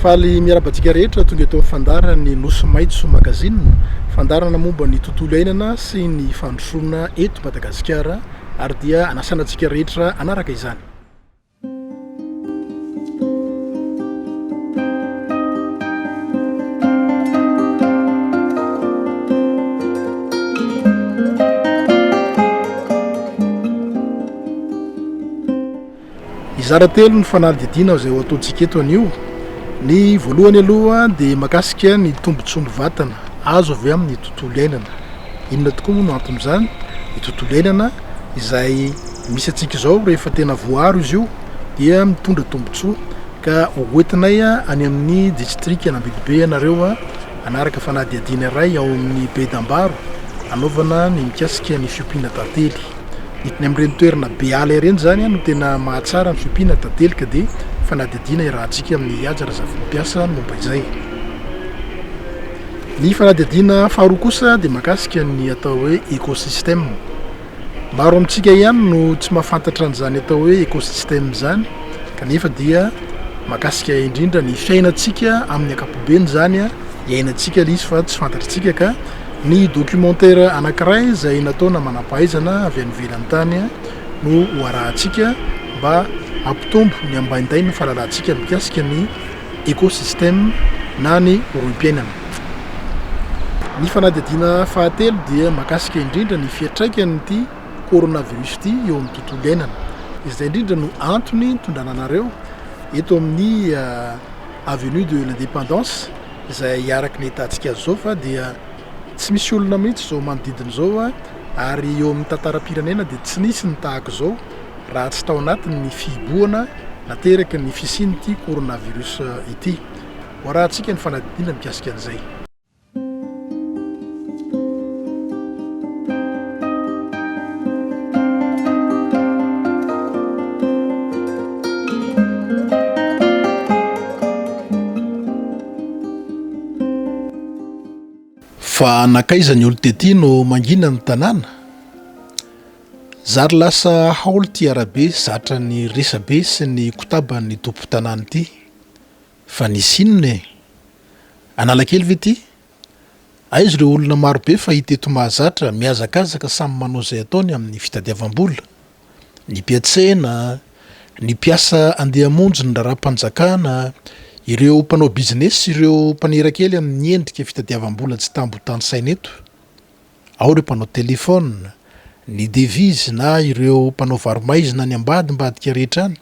Faly miarabantsika rehetra tonga eto amin'ny fandarana ny Nosy Maitso magazine, fandarana momba ny tontolo iainana sy ny fandrosoana eto Madagasikara ary dia anasana antsika rehetra anaraka izany. Izara telo ny fanadidina izay ho ataontsika eto anio. Ny voalohany aloha dia mahakasika ny tombontsomo vatana azo avy amin'ny tontolo iainana. Inona tokoa moa no anton'izany? Ny tontolo iainana izay misy antsika izao rehefa tena voaro izy io dia mitondra tombontsoa ka hoentinay any amin'ny district Anambidibe ianareo anaraka fanadihadiana iray ao amin'ny Bedambaro anaovana ny mikasika ny fiompiana tantely. Hitiny amin'ireny toerana be ala ireny zany no tena mahatsara ny fiompiana tantely ka dia fanadihadiana irahantsika amin'ny hiaja raha zavampiasa momba izay. Ny fanadihadiana faharoa kosa dia mahakasika ny atao hoe écosystème. Maro amintsika ihany no tsy mahafantatra an'izany atao hoe écosystème zany kanefa dia mahakasika indrindra ny fiainantsika amin'ny ankapobeny zany iainantsika ilay izy fa tsy fantatritsika ka ny documentaire anankiray izay nataona manam-pahaizana avy any ivelan'ny tany no hoarahantsika mba hampitombo ny ambaindaina fahalalantsika mikasika ny écosystème na ny roim-piainana. Ny fanadihadiana fahatelo dia mahakasika indrindra ny fiantraikan'ity coronavirus ity eo amin'ny tontolo iainana. Izay indrindra no antony tondrananareo eto amin'ny avenue de l'Indépendance izay araky ny hitantsika zao fa dia tsy misy olona mihitsy zao manodidina zao ary eo amin'ny tantaram-pirenena dia tsy nisy ny tahaka izao raha tsy tao anatin'ny fihibohana nateraka ny fisian'ity coronavirus ity. Hoarahantsika ny fanadihadiana mikasika an'izay. Fa nakaiza ny olo tety no mangina ny tanàna. Zary lasa haolo ty arabe zatra ny resabe sy ny kotaban'ny tompo tanàna ity. Fa nisy inona e? Analakely ve ty? Aizy ireo olona marobe fa hita eto mahazatra miazakazaka samy manao izay ataony amin'ny fitadiavam-bola. Ny mpiantsena, ny mpiasa andeha hamonjy ny raharaham-panjakana, ireo mpanao business, ireo mpanerakely amin'ny endrika fitadiavam-bola tsy tambo tany-saina eto. Ao ireo mpanao telefona, ny devise na ireo mpanao varomaizina ny ambadimbadika rehetra any,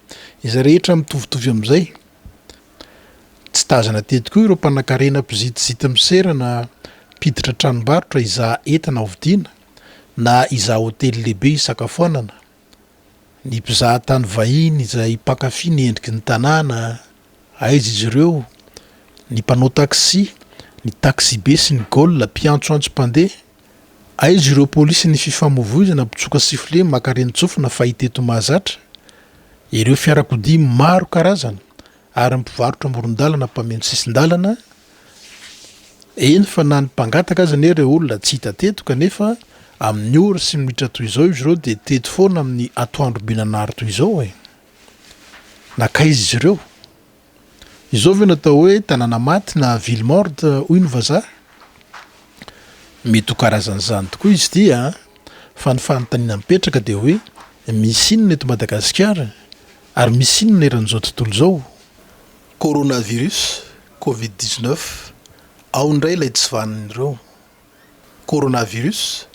izay rehetra mitovitovy amin'izay. Tsy tazana tety koa ireo mpanan-karena mpizitzita miserana, mpiditra tranombarotra izaha entana hovidiana na izaha hotely lehibe isakafoanana. Ny mpizaha tany vahiny izay mpankafy ny endriky ny tanàna, aiza izy ireo, ny mpanao taxi, ny taxi be sy ny Golf, mpiantsoantso mpandeha, aiza ireo polisy ny fifamoivoizana mpitsoka sifle makareny tsofina fahita eto mahazatra, ireo fiarakodia maro karazana ary mpivarotra amoron-dalana mpameno sisin-dalana. Eny fa na ny mpangataka aza ny ireo olona tsy hita teto kanefa amin'ny ora sy minitra toy izao izy ireo dia teto foana amin'ny atoandro benanary toy izao e. Nakaiza izy ireo? Izao ve natao hoe tanàna maty na ville morte hoy ny vazaha? Mety ho karazan'izany tokoa izy ity fa ny fanontaniana mipetraka dia hoe misy inona eto Madagasikara ary misy inona eran'izao tontolo izao? Coronavirus, Covid-19, ao indray ilay tsy vanin'ireo. Coronavirus,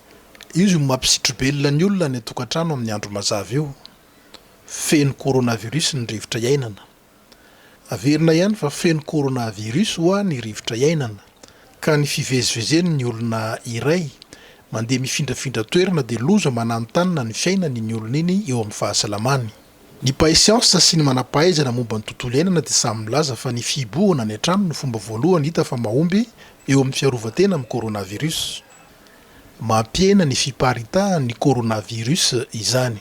izy mampisitrobelona ny olona ny atokantrano amin'ny andro mazava io. Feno coronavirus ny rivotra iainana. Averina ihany fa feno coronavirus hoa ny rivotra iainana. Ka ny fivezivezeny ny olona iray mandeha mifindrafindra toerana dia loza mananontany ny fiainany ny olona iny eo amin'ny fahasalamany. Ny mpahay siansa sy ny manam-pahaizana momba ny tontolo iainana dia samy milaza fa ny fihibohana any an-trano no fomba voalohany hita fa mahomby eo amin'ny fiarovan-tena amin'ny coronavirus. Mampiena ny fiparitahan'ny coronavirus izany.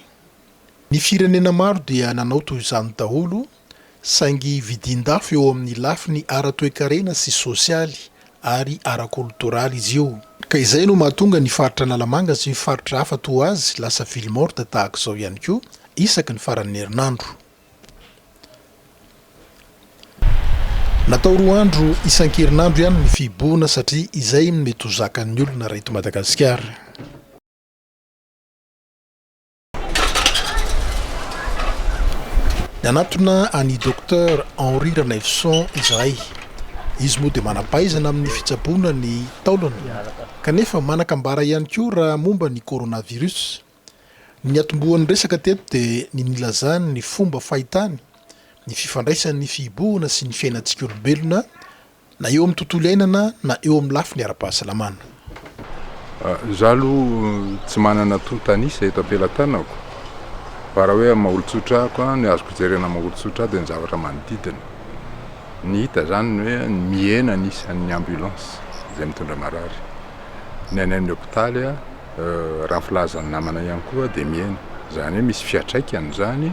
Ny firenena maro dia nanao toy izany daholo saingy vidin-dafo eo amin'ny lafiny ara-toe-karena sy sosialy ary ara-koltoraly izy io. Ka izay no mahatonga ny faritra Analamanga sy ny faritra hafa toa azy lasa ville morte tahaka izao ihany koa isaky ny faran'ny herinandro. natao roa andro isan-kerinandro ihany ny fiboana satria izay mety ho zakan'ny olona raha eto Madagasikara. Ny anatona any Docteur Henri Ranevson izahay. Izy moa dia manam-pahaizana amin'ny fitsaboana ny taolana kanefa manan-kambara ihany koa raha momba ny coronavirus. Ny atombohan'ny resaka teto dia ny nilazany ny fomba fahitany ny fifandraisan'ny fiboana sy ny fiainantsika olombelona na eo amin'ny tontolo iainana na eo amin'ny lafiny ara-pahasalamana. Zaho aloha tsy manana tontanisa eto am-pelantanako fa raha hoe maha-olon-tsotra ako ny azoko jerena maha-olon-tsotra dia ny zavatra manodidina. Ny hita zany ny hoe miena anisan'ny ambulance izay mitondra marary. Ny any amin'ny hôpitaly raha filazan'ny namana ihany koa dia miena. Zany hoe misy fiatraikany zany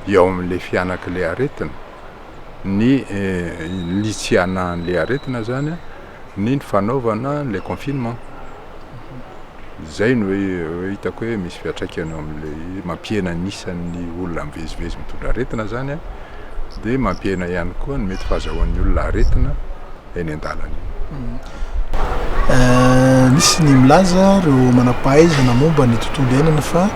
eo amin'ilay fianak'ilay aretina. Ny litsianan'ilay aretina zany ny fanaovana ilay confinement. Zay no hoe hitako hoe misy fiatraikany amin'ilay mampiena anisan'ny olona mivezivezy mitondra aretina zany dia mampiena ihany koa ny mety fahazahoan'ny olona aretina eny an-dalana. Misy ny milaza ireo manam-pahaizana momba ny tontolo iainana fa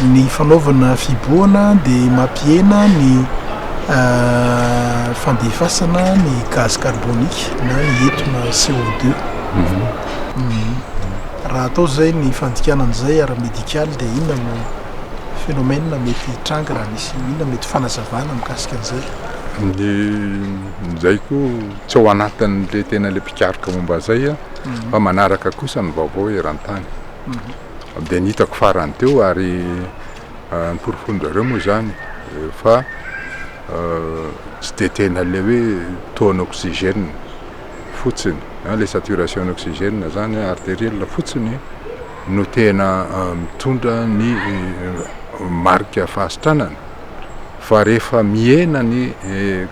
ny fanaovana fiboana dia mampiena ny fandefasana ny gaz carbonique na ny entona CO2. Raha atao zay ny fandikanan'izay ara-médical dia inona no phénomène mety hitranga raha misy inona mety fanazavana mikasika an'izay. Zay koa tsy ao anatin'le tena le mpikaroka momba zay fa manaraka kosa ny vaovao eran-tany. Dia ny hitako farany teo ary niporofondreo moa zany fa tsy dia tena le hoe taux oxygène fotsiny le saturation oxygène zany artérielle fotsiny no tena mitondra ny marika fahasitranana fa rehefa miena ny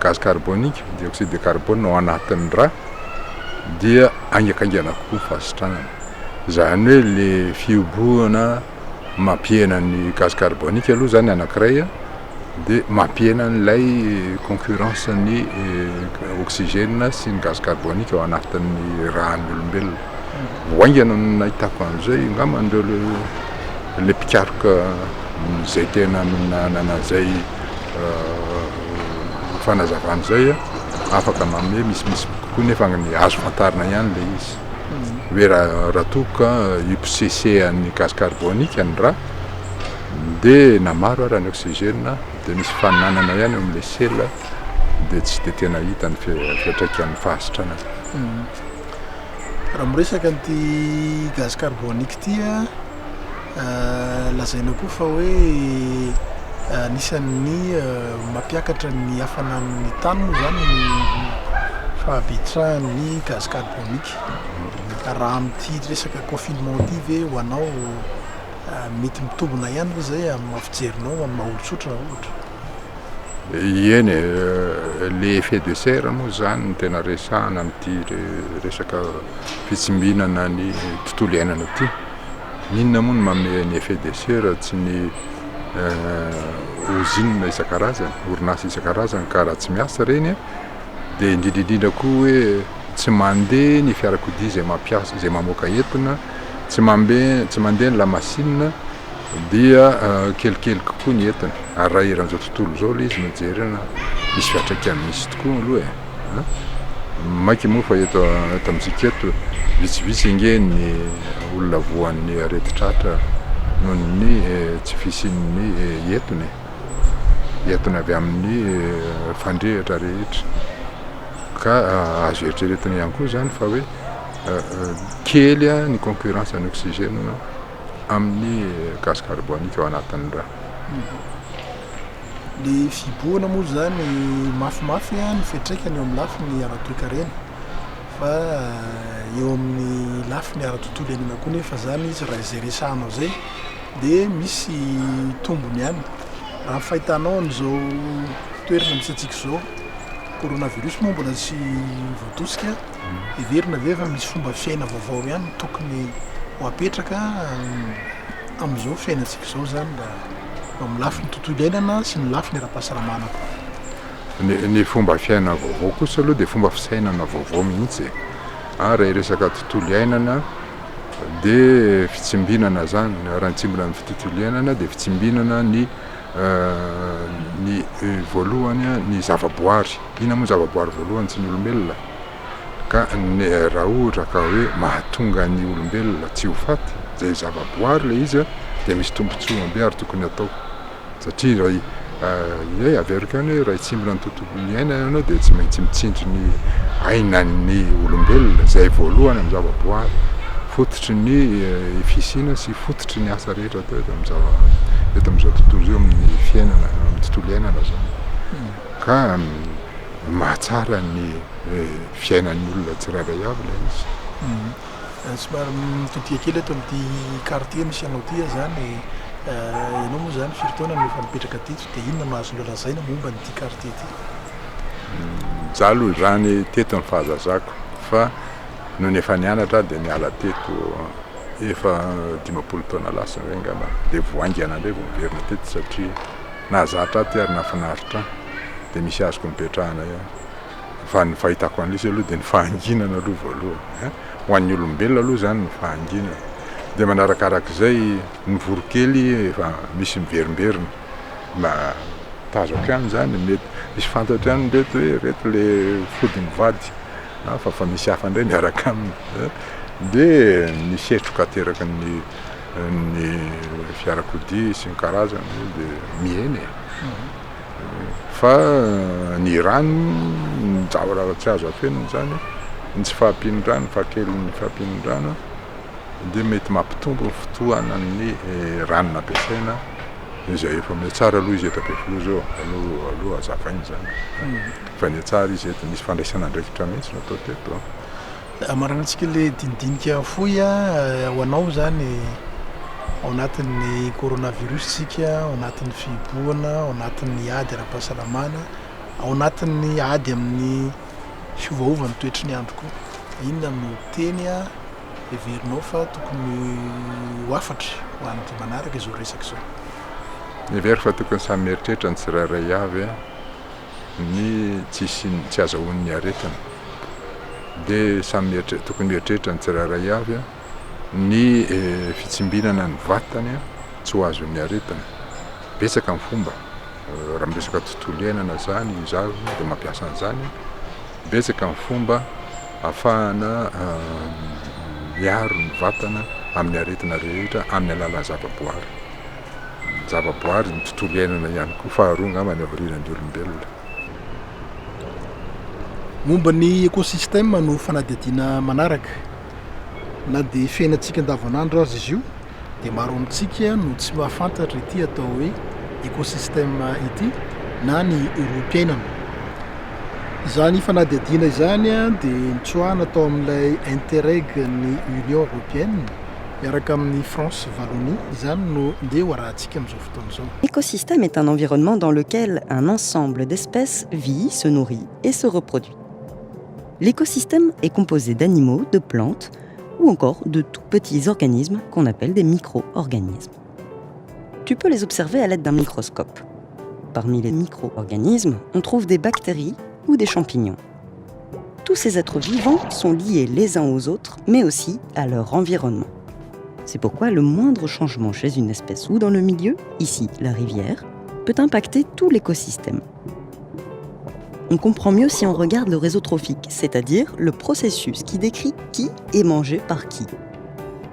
gaz carbonique dioxyde de carbone ao anatin'ny rà dia angakaingana kokoa ny fahasitranana. Zany hoe le fiboana mampiena ny gaz carbonique aloha zany anankiray dia mampiena n'ilay concurrence ny oxygène sy ny gaz carbonique ao anatin'ny ràn'ny olombelona. Voaingana no nahitako an'izay angambandreo le mpikaroka zay tena nanana zay fanazavana zay afaka manome misy kokoa nefa ny azo fantarina ihany le izy. Hoe raha toka hyposesehan'ny gaz carbonique ny rà dia namaro ara ny oxygène dia misy faninanana ihany amin'ilay sela dia tsy dia tena hita ny fiatraikan'ny fahasitranana. Raha miresaka an'ity gaz carbonique ity lazaina koa fa hoe anisan'ny mampiakatra ny hafanan'ny tany moa zany ny fahabetrahan'ny gaz carbonique. Raha amin'ity resaka confinement ity ve ho anao mety mitombona ihany ve zay amin'ny fijerinao amin'ny maha-olon-tsotra ohatra? Eny le effet de serre moa zany ny tena resahana amin'ity resaka fitsimbinana ny tontolo iainana ity. Inona moa no manome ny effet de serre tsy ny usine isan-karazany, orinasa isan-karazany ka raha tsy miasa reny dia indrindrindrindra koa hoe tsy mandeha ny fiarakodia izay mampiasa izay mamoaka entona, tsy mandeha ny lamasinina dia kelikely kokoa ny entona. Ary raha eran'izao tontolo izao le izy mijerena misy fiatraikany misy tokoa aloha maiky moa fa eto amintsika eto vitsivitsy inge ny olona voan'ny areti-tratra noho ny tsy fisian'ny entona avy amin'ny fandrehatra rehetra. Ka azo eritreretina ihany koa zany fa hoe kely ny concurrence ny oxygène amin'ny gaz carbonique ao anatin'ny rà. Le fiboana moa zany mafimafy ny fiatraikany eo amin'ny lafiny ara-toe-karena fa eo amin'ny lafiny ara-tontolo iainana koa nefa zany izy raha izay resahanao zay dia misy tombony ihany. Raha fahitanao an'izao toerana misy antsika izao coronavirus moa mbola tsy voatosika everina ve fa misy fomba fiaina vaovao ihany tokony ho apetraka amin'izao fiainantsika izao zany mba amin'ny lafiny tontolo iainana sy ny lafiny ara-pahasalamana koa. Ny fomba fiainana vaovao kosa aloha dia fomba fisainana vaovao mihitsy. Raha resaka tontolo iainana dia fitsimbinana zany, raha nitsimbina ny tontolo iainana dia fitsimbinana ny voalohany ny zavaboary. Ina moa zavaboary voalohany tsy ny olombelona. Ka raha ohatra ka hoe mahatonga ny olombelona tsy ho faty zay zavaboary le izy dia misy tombontsoa be ary tokony atao. Satria raha averika ny raha hitsimbina ny tontolo iainana ianao dia tsy maintsy mitsindry ny ainan'ny olombelona zay voalohany amin'ny zavaboary, fototry ny fisina sy fototry ny asa rehetra atao eto amin'izao tontolo izao amin'ny fiainana, amin'ny tontolo iainana zany. Ka mahatsara ny fiainan'ny olona tsirairay avy ilay izy. Somary mitodika kely eto amin'ity quartier misy anao ty zany, ianao moa zany firy taona no efa mipetraka teto dia inona no azonao lazaina momba n'ity quartier ty? Za aloha zany teto ny fahazazako, fa no efa nianatra dia niala teto efa 15 taona lasa hoe ngamba, dia voaingana indray vao miverina teto satria nahazatra aty ary nahafinaritra dia misy azoko mipetrahana eo. Fa ny fahitako an'ilay aloha dia ny fahanginana aloha voalohany. Ho an'ny olombelona aloha zany ny fahanginana. Dia manarakarak'izay ny vorokely efa misy miverimberina. Tazako ihany zany mety misy fantatra ihany reto hoe reto le fodiny vady. Fa misy hafa indray miaraka aminy. Dia ny setroka teraka ny fiarakodia sy ny karazany dia mieny. Fa ny rano ny zavatra tsy azo afenina zany, ny tsy fahampian'ny rano, fahakeliny fahampian'ny rano dia mety mampitombo ny fotoanan'ny rano nampiasaina izay efa tsara aloha izy eto Ampefiloha zao, aloha azavaina zany. Fa ny tsara izy eto misy fandraisana andraikitra mihitsy natao teto. Marana antsika le dindinika fohy ho anao zany ao anatin'ny coronavirus tsika, ao anatin'ny fibohana, ao anatin'ny ady ara-pahasalamana, ao anatin'ny ady amin'ny fiovaovan'ny toetry ny andro koa. Inona no teny heverinao fa tokony ho afatra ho an'ny manaraka izao resaka izao? Hevery fa tokony samy mieritreritra ny tsirairay avy ny tsy azahoan'ny aretina. Dia samy tokony mieritreritra ny tsirairay avy ny fitsimbinana ny vatany tsy ho azon'ny aretina. Betsaka ny fomba, raha miresaka tontolo iainana zany izaho dia mampiasa an'izany. Betsaka ny fomba ahafahana miaro ny vatana amin'ny aretina rehetra amin'ny alalan'ny zavaboary. Zavaboary ny tontolo iainana ihany koa, faharoa angamba ny avarian'ny olombelona. Momba ny ekosistema no fanadihadiana manaraka, na dia fiainantsika andavanandro azy izy io dia maro amintsika no tsy mahafantatra ity atao hoe ekosistema ity na ny erom-piainana. Izany fanadihadiana izany dia nitsoahana tao amin'ilay Interreg ny Union Européenne miaraka amin'ny France Wallonie, izany no ndeha ho arahantsika amin'izao fotoana izao. L'écosystème est un environnement dans lequel un ensemble d'espèces vit, se nourrit et se reproduit. L'écosystème est composé d'animaux, de plantes ou encore de tout petits organismes qu'on appelle des micro-organismes. Tu peux les observer à l'aide d'un microscope. Parmi les micro-organismes, on trouve des bactéries ou des champignons. Tous ces êtres vivants sont liés les uns aux autres, mais aussi à leur environnement. C'est pourquoi le moindre changement chez une espèce ou dans le milieu, ici la rivière, peut impacter tout l'écosystème. On comprend mieux si on regarde le réseau trophique, c'est-à-dire le processus qui décrit qui est mangé par qui.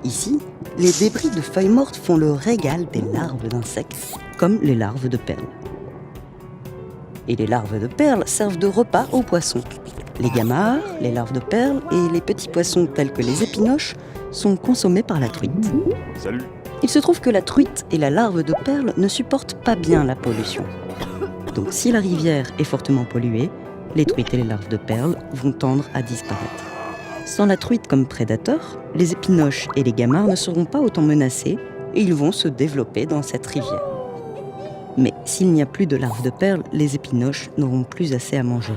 Ici, les débris de feuilles mortes font le régal des larves d'insectes, comme les larves de perles. Et les larves de perles servent de repas aux poissons. Les gamarres, les larves de perles et les petits poissons tels que les épinoches sont consommés par la truite. Salut. Il se trouve que la truite et la larve de perle ne supportent pas bien la pollution. Donc si la rivière est fortement polluée, les truites et les larves de perles vont tendre à disparaître. Sans la truite comme prédateur, les épinoches et les gamarres ne seront pas autant menacés et ils vont se développer dans cette rivière. Mais s'il n'y a plus de larves de perles, les épinoches n'auront plus assez à manger.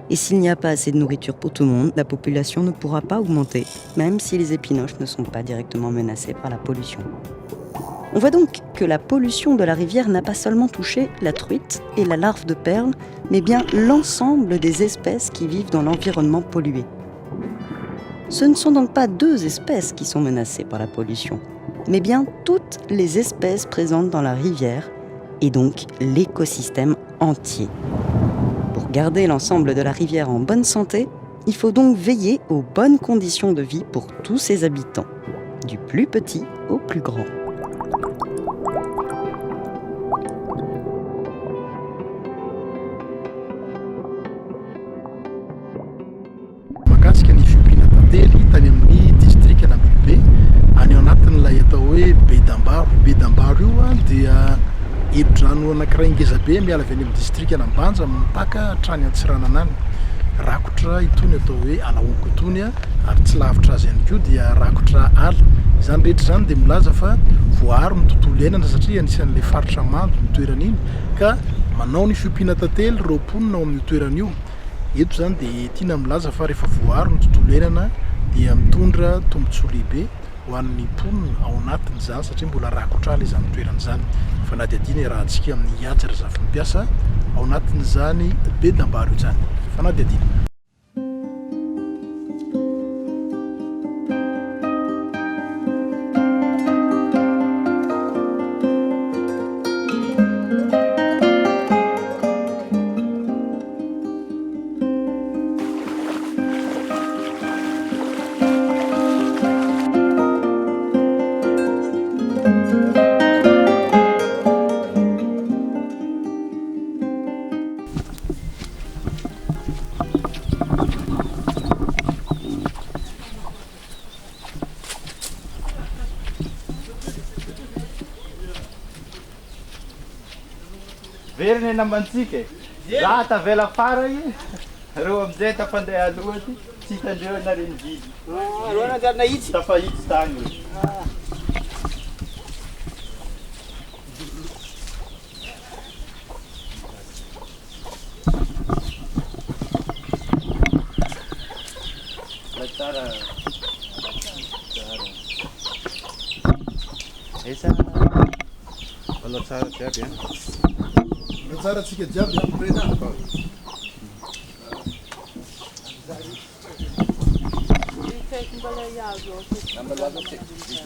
Et s'il n'y a pas assez de nourriture pour tout le monde, la population ne pourra pas augmenter, même si les épinoches ne sont pas directement menacées par la pollution. On voit donc que la pollution de la rivière n'a pas seulement touché la truite et la larve de perle, mais bien l'ensemble des espèces qui vivent dans l'environnement pollué. Ce ne sont donc pas 2 espèces qui sont menacées par la pollution, mais bien toutes les espèces présentes dans la rivière et donc l'écosystème entier. Pour garder l'ensemble de la rivière en bonne santé, il faut donc veiller aux bonnes conditions de vie pour tous ses habitants, du plus petit au plus grand. Mahakasika ny fiompiana tantely tany amin'ny district Nambibe any anatin'ilay atao hoe Bedambaro. Bedambaro io a dia efidrano anankiray ngezabe miala avy any amin'ny district Anambanja mipaka hatrany Antsiranana any. Rakotra itony atao hoe alaonko itony a, ary tsy lavitra azy ihany koa dia rakotra ala. Izany rehetra izany dia milaza fa voaharo ny tontolo iainana satria anisan'ilay faritra mando ny toeran'iny ka manao ny fiompiana tantely reo mponina ao amin'ny toeran'io. Eto zany dia tiana milaza fa rehefa voaharo ny tontolo iainana dia mitondra tombontsoa lehibe ho an'ny mponina ao anatin'izany satria mbola rakotra ala izany toeran'izany. Fa na dia adina rahantsika amin'ny hiaja razafimpiasa ao anatin'izany Bedambaro izany. Fa na dia adina. Veriny namantsika za tavela fara i reo amizay tafandeha aloha ty tsy hitandreo nareny vidy Reo nanjary nahitsy tafahitsy tagny tsara esa allora tsara jiaby a Tsara tsika jiaby amrena.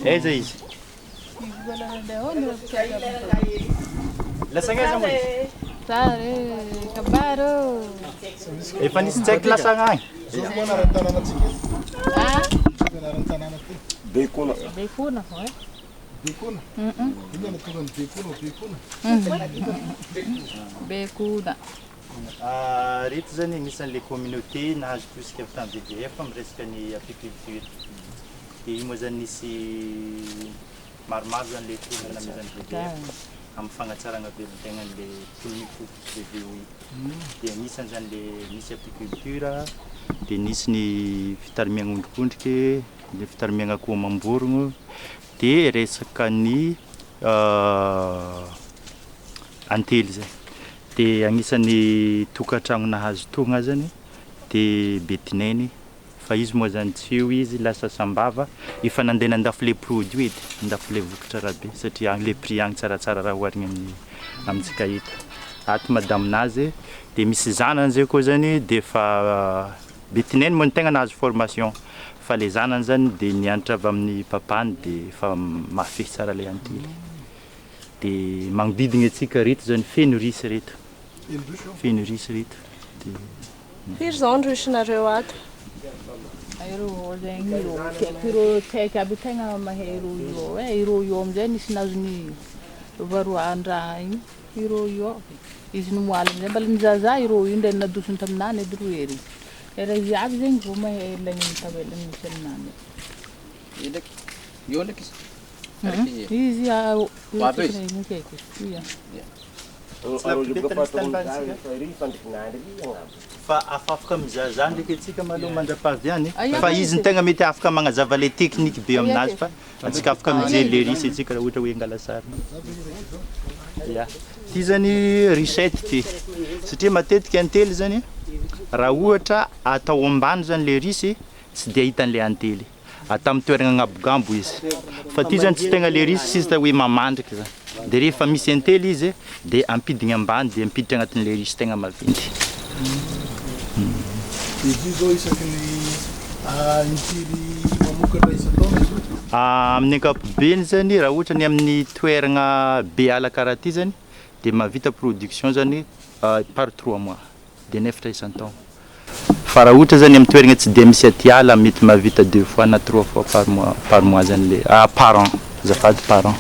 Eza izy lasagna moa Sare, kabaro. efa nisy tsaiky lasagna agny Zao moa anaran-tanàna tsika. Ah, Anaran-tanàna ty. Bekona. bekuna, ouais. Bekona. Ino ana tonga ny bekona bekona. Bekuna. reto zany anisan'le communauté nahazo tosika avy tamin'ny VVF amin'ny resaka ny apiculture dia io moa zany nisy maromaro zany le toerana namezan'ny VVF amin'ny fagnatsarana velon-tegna an'le tolon'ifotry VVOI dia anisany zany le nisy apiculture dia nisy ny fitarimiagna ondrikondriky ny fitarimiagna akoho mamborogno dia resaka ny antely zay dia agnisan'ny tokantrano nahazo togna zany dia Betineny fa izy moa zany tsy eo izy lasa sambava efa nandeha nandafo le produit edy nandafo le vokatra rabe satria le prix agny tsaratsara raha oharigna amin'ny amintsika eto ato madaminazy dia misy zanany zay koa zany dia fa Betineny moa ny tegna nahazo formation fa le zanany zany dia nianatra avy amin'ny papany dia fa mafy tsara le antely dia magnodidina antsika reto zany feno risy reto feno risy reto dia Firy zao ny risinareo ato? Ireo zegny ireo tsaiky aby tegna mahay ireo io amizay nisy nazony varoan-draha igny ireo io izy nomoaly amizay mbala nizaza ireo io ndray nadosony taminany edy ro ery era izy aby zegny vao mahay lagny tavela nisy aminany Ndraiky. Io ndraiky izy. izy Bato izy? ia fa afaka mizaza ndraiky atsika maloha mandra-pahaviany fa izy ny tegna mety afaka magnazava le tekniky be aminazy fa atsika afaka mijery le risy atsika raha ohatra hoe angala sary ya ty zany risety ty satria matetika antely zany raha ohatra atao ambany zany le risy tsy dia hitan'le antely tamin'ny toerana agnabogambo izy fa ty zany tsy tegna le risque sisa hoe mamandrika zany dia rehefa misy antely izy dia ampidigna ambany dia ampiditra agnatin'le risque tegna maventy. Izy zao isaky ny impiry mamokatra isan-taona izy? Amin'ny ankapobeny zany raha ohatra ny amin'ny toerana be ala karaha ty zany dia mahavita production zany par 3 mois dia 9 isan-taona. Fa raha ohatra zany amin'ny toerana tsy dia misy aty ala mety mahavita 2 fois na 3 fois par mois zany le par an zafady par an.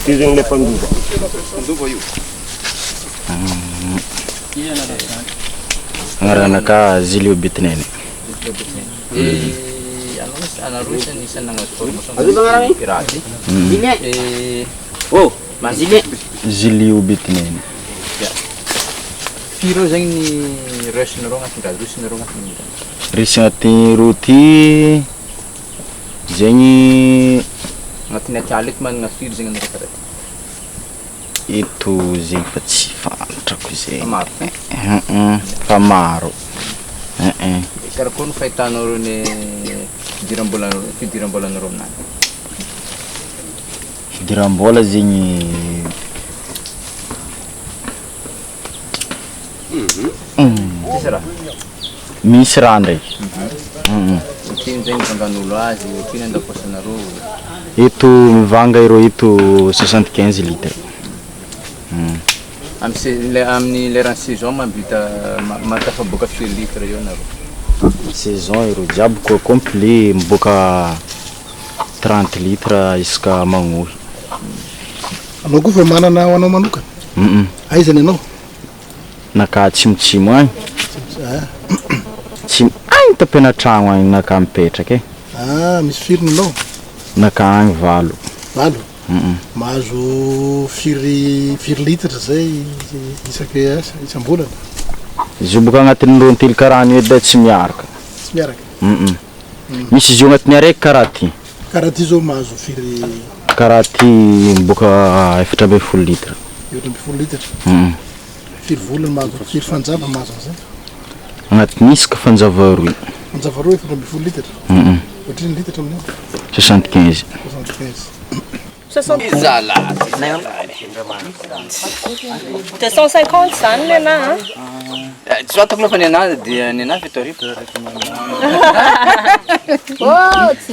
Ty zany le mpandova. Mpandova io. Agnaranaka Zilio Betinene. Zilio Betinene. Firy zany ny resinareo agnatin'ny rosinareo agnatin'ny Risy agnatin'ny roti zegny agnatin'ny atiala eto manana firy zegny anareo karaha ito zegny fa tsy fantatrako zegny. maro Fa maro. karakory ny fahitanao rony fidiram-bolanareo aminany? Fidiram-bola zegny misy raha ndraiky. Ohatriny zay mivangan'olo azy, ohatriny andakosanareo? Ito mivanga iro ito 75 litre. Amin'ny leran'ny saison matafaboaka firy litre eo nareo? Saison iro jiaby koa complet miboaka 30 litre isaka magnohy. Anao koa fa manana ho anao manokana? Aizany anao? Naka tsimotsimo agny. Agny tapenatragno agny naka mipetraka misy firiny anao? Naka agny valo. Valo? Mahazo firy litre zay isaky isam-bolana? Izy io boka agnatin'ny rontely karaha ny edy tsy miaraka. Tsy miaraka? Misy izy io agnatin'ny araiky karaha ty. Karaha ty zao mahazo firy? Karaha ty boka 4.5 litre. 4.5 litre? Firy volana mahazo, firy fanjava mahazo an'izay? Agnatin'ny isaka fanjava roy. Fanjava roy 4.5 litre? Ohatriny litre amin'io? 75. 250 zany le na Tsy fantako lafa ny anazy dia ny anazy fito arivo.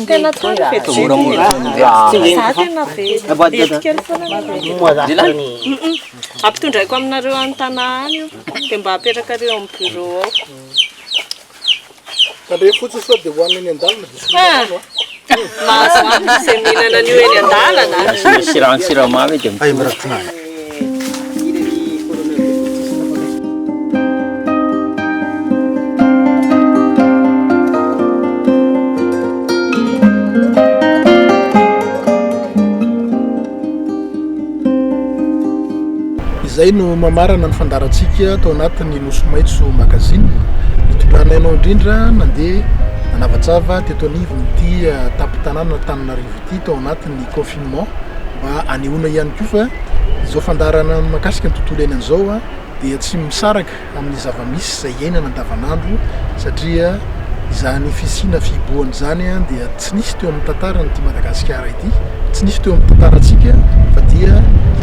tena tony fety za tena fety kely foana ampitondraiko aminareo an-tanà any io dia mba apetrakareo amin'ny bureau ao. Tandre fotsiny sao dia hoaniny an-dalana dia mahazo any izay mihinana an'io eny an-dalana. Siramamy dia ay mirakina. Izay no mamarana ny fandarantsika tao anatin'ny Nosy Maitso magazine. Nitolanainao indrindra nandeha nanavatava teto anivon'ity tampon-tanàna Antananarivo ity tao anatin'ny confinement mba anehoana ihany koa fa izao fandarana mahakasika ny tontolo iainan'izao dia tsy misaraka amin'ny zava-misy izay iainana andavanandro satria izany fisiana fiboahana izany dia tsy nisy teo amin'ny tantaran'ity Madagasikara ity, tsy nisy teo amin'ny tantarantsika fa dia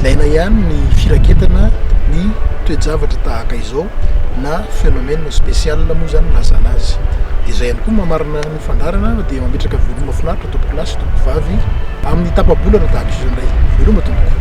ilaina ihany ny firaketana ny toe-javatra tahaka izao na phénomène spécial moa zany lazana azy. Izay ihany koa mamarina ny fandarana dia mametraka voloma mahafinaritra tompoko lasy tompoko vavy amin'ny tapabolana tahaka izao indray. Veloma tompoko.